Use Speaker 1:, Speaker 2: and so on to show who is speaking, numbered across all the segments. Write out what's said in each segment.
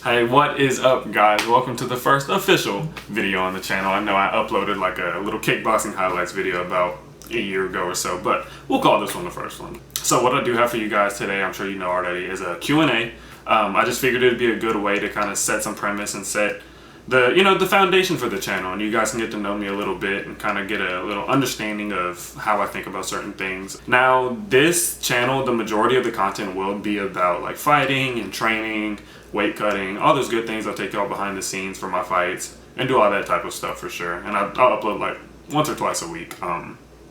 Speaker 1: Hey, what is up, guys? Welcome to the first official video on the channel. I know I uploaded like a little kickboxing highlights video about a year ago or so, but we'll call this one the first one. So what I do have for you guys today, I'm sure you know already, is a Q&A. I just figured it'd be a good way to kind of set some premise and set the foundation for the channel, and you guys can get to know me a little bit and kind of get a little understanding of how I think about certain things. Now, this channel, the majority of the content will be about like fighting and training, weight cutting, all those good things. I'll take y'all behind the scenes for my fights and do all that type of stuff for sure. And I'll upload like once or twice a week,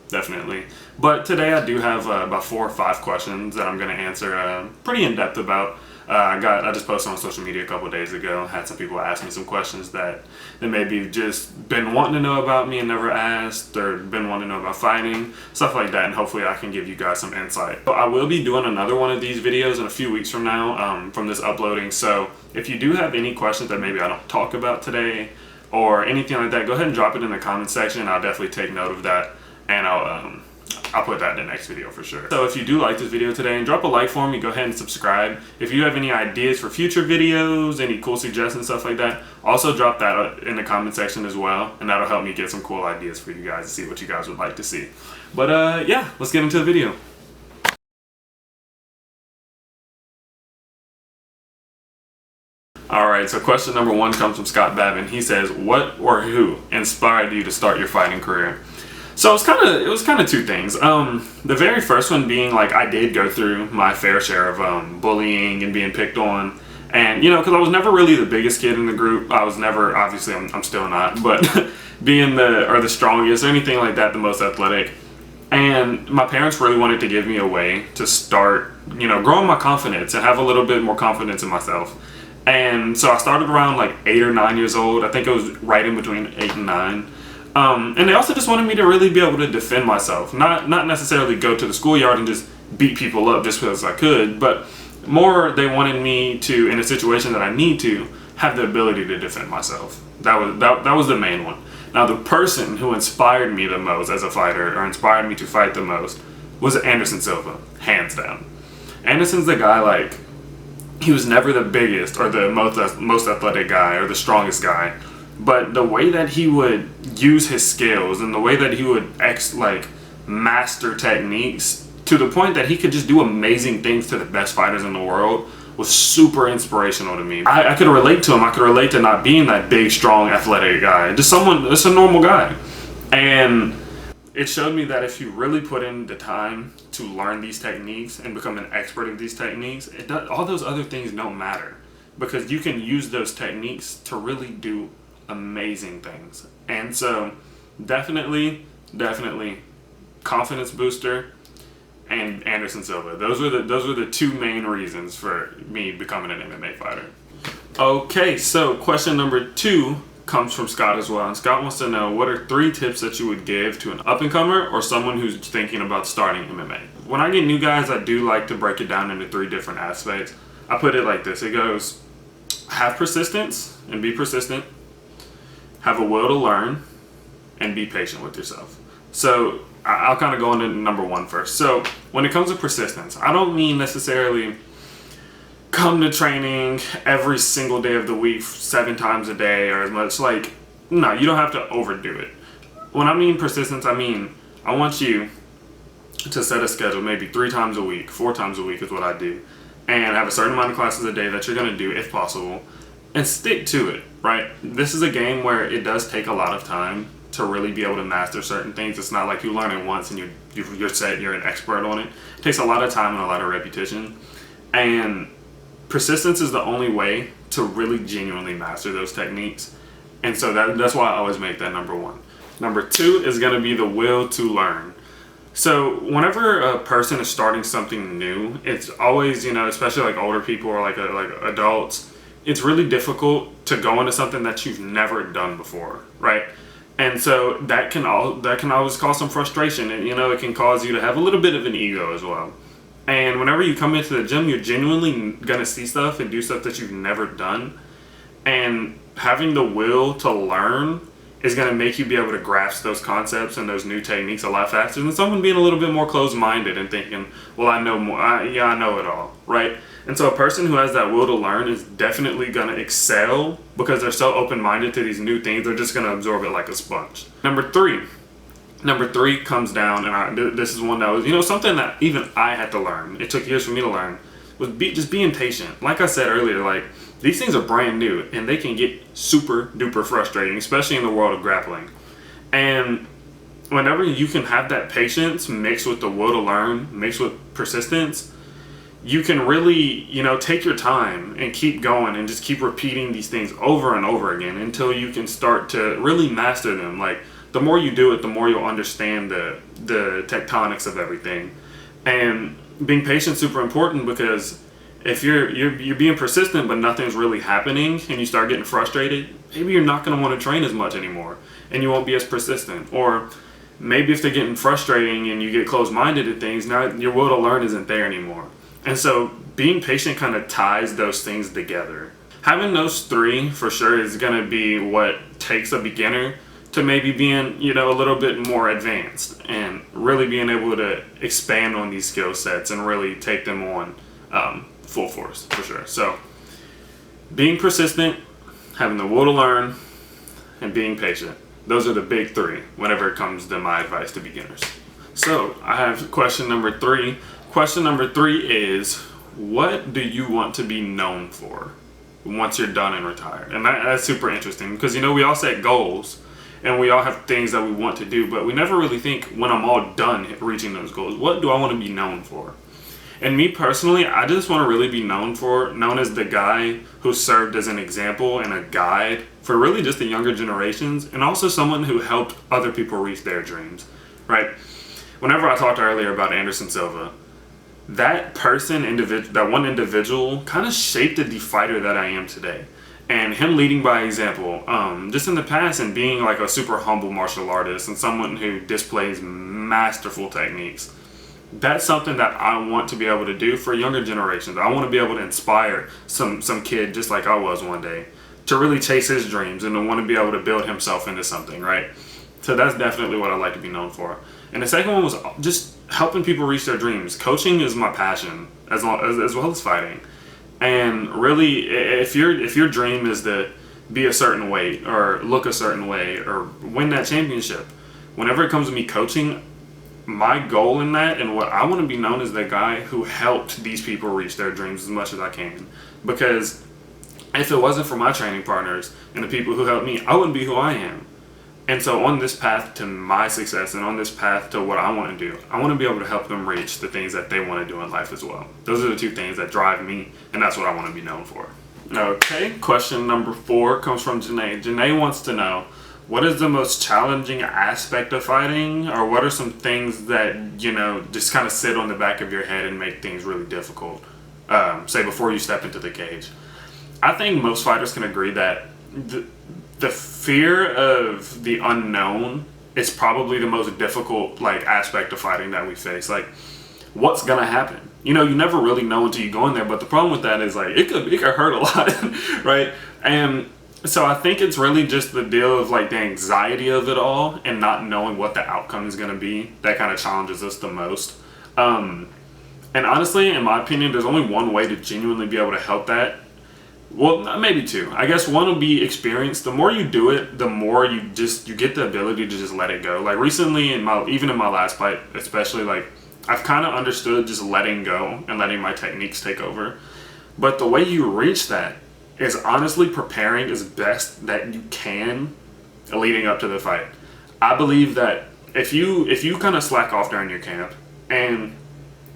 Speaker 1: definitely. But today I do have about 4 or 5 questions that I'm going to answer pretty in depth about. I just posted on social media a couple days ago. Had some people ask me some questions that maybe just been wanting to know about me and never asked, or been wanting to know about fighting, stuff like that, and hopefully I can give you guys some insight. So I will be doing another one of these videos in a few weeks from now, from this uploading. So if you do have any questions that maybe I don't talk about today or anything like that, go ahead and drop it in the comment section. I'll definitely take note of that, and I'll put that in the next video for sure. So if you do like this video today, and drop a like for me, go ahead and subscribe. If you have any ideas for future videos, any cool suggestions, stuff like that, also drop that in the comment section as well, and that'll help me get some cool ideas for you guys to see what you guys would like to see. But yeah, let's get into the video. Alright, so question number 1 comes from Scott Babin. He says, what or who inspired you to start your fighting career? So it was kind of 2 things. The very first one being, like, I did go through my fair share of bullying and being picked on, and because I was never really the biggest kid in the group. I was never, obviously I'm still not, but being the strongest or anything like that, the most athletic. And my parents really wanted to give me a way to start growing my confidence and have a little bit more confidence in myself. And so I started around like 8 or 9 years old. I think it was right in between 8 and 9. And they also just wanted me to really be able to defend myself. Not necessarily go to the schoolyard and just beat people up just because I could, but more they wanted me to, in a situation that I need to, have the ability to defend myself. That was the main one. Now, the person who inspired me the most as a fighter, or inspired me to fight the most, was Anderson Silva, hands down. Anderson's the guy, like, he was never the biggest or the most athletic guy or the strongest guy. But the way that he would use his skills and the way that he would master techniques to the point that he could just do amazing things to the best fighters in the world was super inspirational to me. I could relate to him. I could relate to not being that big, strong, athletic guy. Just a normal guy. And it showed me that if you really put in the time to learn these techniques and become an expert in these techniques, all those other things don't matter, because you can use those techniques to really do amazing things. And so definitely confidence booster and Anderson Silva. Those were the 2 main reasons for me becoming an MMA fighter. Okay, so question number 2 comes from Scott as well. And Scott wants to know, what are 3 tips that you would give to an up-and-comer or someone who's thinking about starting MMA? When I get new guys, I do like to break it down into 3 different aspects. I put it like this. It goes, have persistence and be persistent. Have a will to learn, and be patient with yourself. So I'll kind of go into number 1 first. So when it comes to persistence, I don't mean necessarily come to training every single day of the week 7 times a day or as much. Like, no, you don't have to overdo it. When I mean persistence, I mean I want you to set a schedule, maybe 3 times a week, 4 times a week is what I do, and have a certain amount of classes a day that you're going to do if possible, and stick to it, right? This is a game where it does take a lot of time to really be able to master certain things. It's not like you learn it once and you're set, you're an expert on it. It takes a lot of time and a lot of repetition. And persistence is the only way to really genuinely master those techniques. And so that's why I always make that number 1. Number 2 is going to be the will to learn. So whenever a person is starting something new, it's always, especially like older people or like adults, it's really difficult to go into something that you've never done before, right? And so that can always cause some frustration, and it can cause you to have a little bit of an ego as well. And whenever you come into the gym, you're genuinely gonna see stuff and do stuff that you've never done, and having the will to learn is going to make you be able to grasp those concepts and those new techniques a lot faster than someone being a little bit more closed-minded and thinking, well, I know more. I know it all, right? And so a person who has that will to learn is definitely going to excel because they're so open-minded to these new things. They're just going to absorb it like a sponge. Number three comes down, and this is one that was, something that even I had to learn. It took years for me to learn, was just being patient. Like I said earlier, like, these things are brand new, and they can get super duper frustrating, especially in the world of grappling. And whenever you can have that patience mixed with the will to learn, mixed with persistence, you can really, take your time and keep going and just keep repeating these things over and over again until you can start to really master them. Like, the more you do it, the more you'll understand the tectonics of everything. And being patient is super important, because if you're being persistent but nothing's really happening and you start getting frustrated, maybe you're not going to want to train as much anymore and you won't be as persistent. Or maybe if they're getting frustrating and you get closed-minded at things, now your will to learn isn't there anymore. And so being patient kind of ties those things together. Having those three for sure is going to be what takes a beginner to maybe being, a little bit more advanced and really being able to expand on these skill sets and really take them on full force, for sure. So being persistent, having the will to learn, and being patient. Those are the big three whenever it comes to my advice to beginners. So I have question number 3. Question number 3 is, what do you want to be known for once you're done and retired? And that's super interesting, because we all set goals and we all have things that we want to do, but we never really think, when I'm all done reaching those goals, what do I want to be known for? And me personally, I just want to really be known as the guy who served as an example and a guide for really just the younger generations, and also someone who helped other people reach their dreams, right? Whenever I talked earlier about Anderson Silva, that one individual kind of shaped the fighter that I am today. And him leading by example, just in the past, and being like a super humble martial artist and someone who displays masterful techniques. That's something that I want to be able to do for younger generations. I want to be able to inspire some kid just like I was one day to really chase his dreams and to want to be able to build himself into something, right? So that's definitely what I like to be known for. And the second one was just helping people reach their dreams. Coaching is my passion as well as fighting. And really, if your dream is to be a certain weight or look a certain way or win that championship, whenever it comes to me coaching, my goal in that and what I want to be known as the guy who helped these people reach their dreams as much as I can. Because if it wasn't for my training partners and the people who helped me, I wouldn't be who I am. And so on this path to my success and on this path to what I want to do, I want to be able to help them reach the things that they want to do in life as well. Those are the two things that drive me, and that's what I want to be known for. Okay, question number 4 comes from Janae. Janae wants to know, what is the most challenging aspect of fighting, or what are some things that, just kind of sit on the back of your head and make things really difficult, say before you step into the cage? I think most fighters can agree that the fear of the unknown is probably the most difficult aspect of fighting that we face. Like, what's gonna happen? You never really know until you go in there, but the problem with that is it could hurt a lot, right? And so I think it's really just the deal of the anxiety of it all and not knowing what the outcome is going to be that kind of challenges us the most. And honestly, in my opinion, there's only one way to genuinely be able to help that. Well, maybe 2. I guess one will be experience. The more you do it, the more you get the ability to just let it go. Like recently, even in my last fight, especially, I've kind of understood just letting go and letting my techniques take over. But the way you reach that is honestly preparing as best that you can leading up to the fight. I believe that if you kind of slack off during your camp and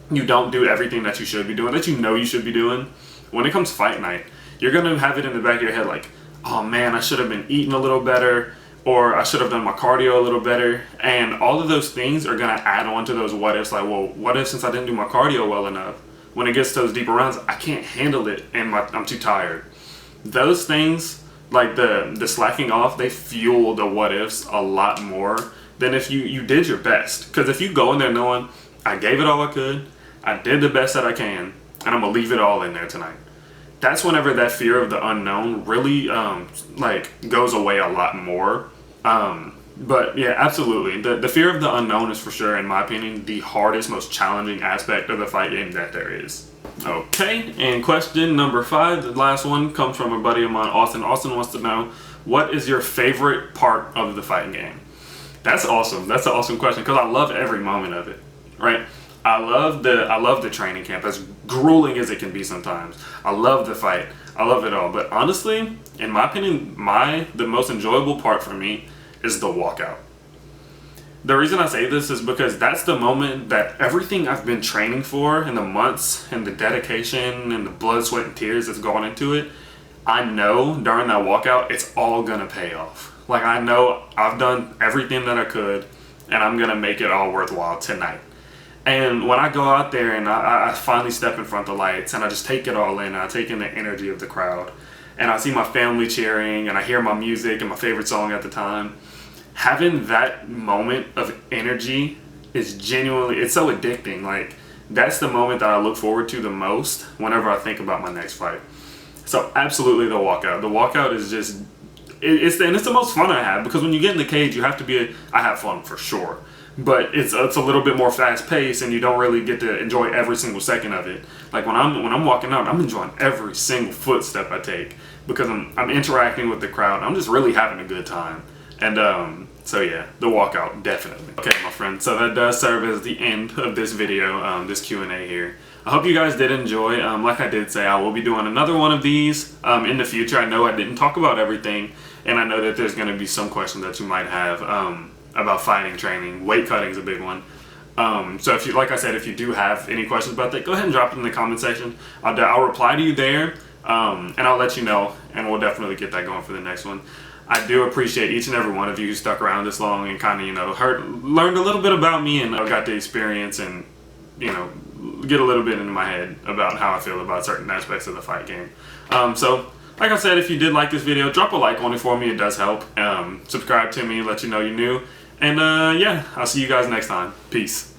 Speaker 1: you don't do everything that you should be doing, that you should be doing, when it comes fight night, you're going to have it in the back of your head oh man, I should have been eating a little better, or I should have done my cardio a little better. And all of those things are going to add on to those what ifs. What if since I didn't do my cardio well enough, when it gets to those deeper rounds, I can't handle it and I'm too tired. Those things, the slacking off, they fuel the what ifs a lot more than if you did your best. Because if you go in there knowing, I gave it all I could, I did the best that I can, and I'm going to leave it all in there tonight. That's whenever that fear of the unknown really goes away a lot more. But yeah, absolutely. The fear of the unknown is for sure, in my opinion, the hardest, most challenging aspect of the fight game that there is. Okay, and question number 5, the last one, comes from a buddy of mine, Austin. Austin wants to know, what is your favorite part of the fighting game? That's awesome. That's an awesome question because I love every moment of it, right? I love the training camp, as grueling as it can be sometimes. I love the fight. I love it all. But honestly, in my opinion, the most enjoyable part for me is the walkout. The reason I say this is because that's the moment that everything I've been training for in the months and the dedication and the blood, sweat, and tears that's gone into it, I know during that walkout, it's all gonna pay off. Like, I know I've done everything that I could, and I'm gonna make it all worthwhile tonight. And when I go out there and I finally step in front of the lights and I just take it all in, I take in the energy of the crowd, and I see my family cheering and I hear my music and my favorite song at the time, having that moment of energy is genuinely, it's so addicting. Like, that's the moment that I look forward to the most whenever I think about my next fight. So absolutely the walkout. The walkout is just, it's the most fun I have, because when you get in the cage, you have to be, I have fun for sure, but it's a little bit more fast paced and you don't really get to enjoy every single second of it. Like when I'm walking out, I'm enjoying every single footstep I take because I'm interacting with the crowd. I'm just really having a good time. And so yeah, the walkout, definitely. Okay, my friend, so that does serve as the end of this video, this Q&A here. I hope you guys did enjoy. Like I did say, I will be doing another one of these in the future. I know I didn't talk about everything, and I know that there's going to be some questions that you might have about fighting training. Weight cutting is a big one. So if you, like I said, if you do have any questions about that, go ahead and drop it in the comment section. I'll reply to you there, and I'll let you know, and we'll definitely get that going for the next one. I do appreciate each and every one of you who stuck around this long and kind of, you know, learned a little bit about me, and got the experience and, you know, get a little bit into my head about how I feel about certain aspects of the fight game. So like I said, if you did like this video, drop a like on it for me. It does help. Subscribe to me, let you know you're new. And yeah, I'll see you guys next time. Peace.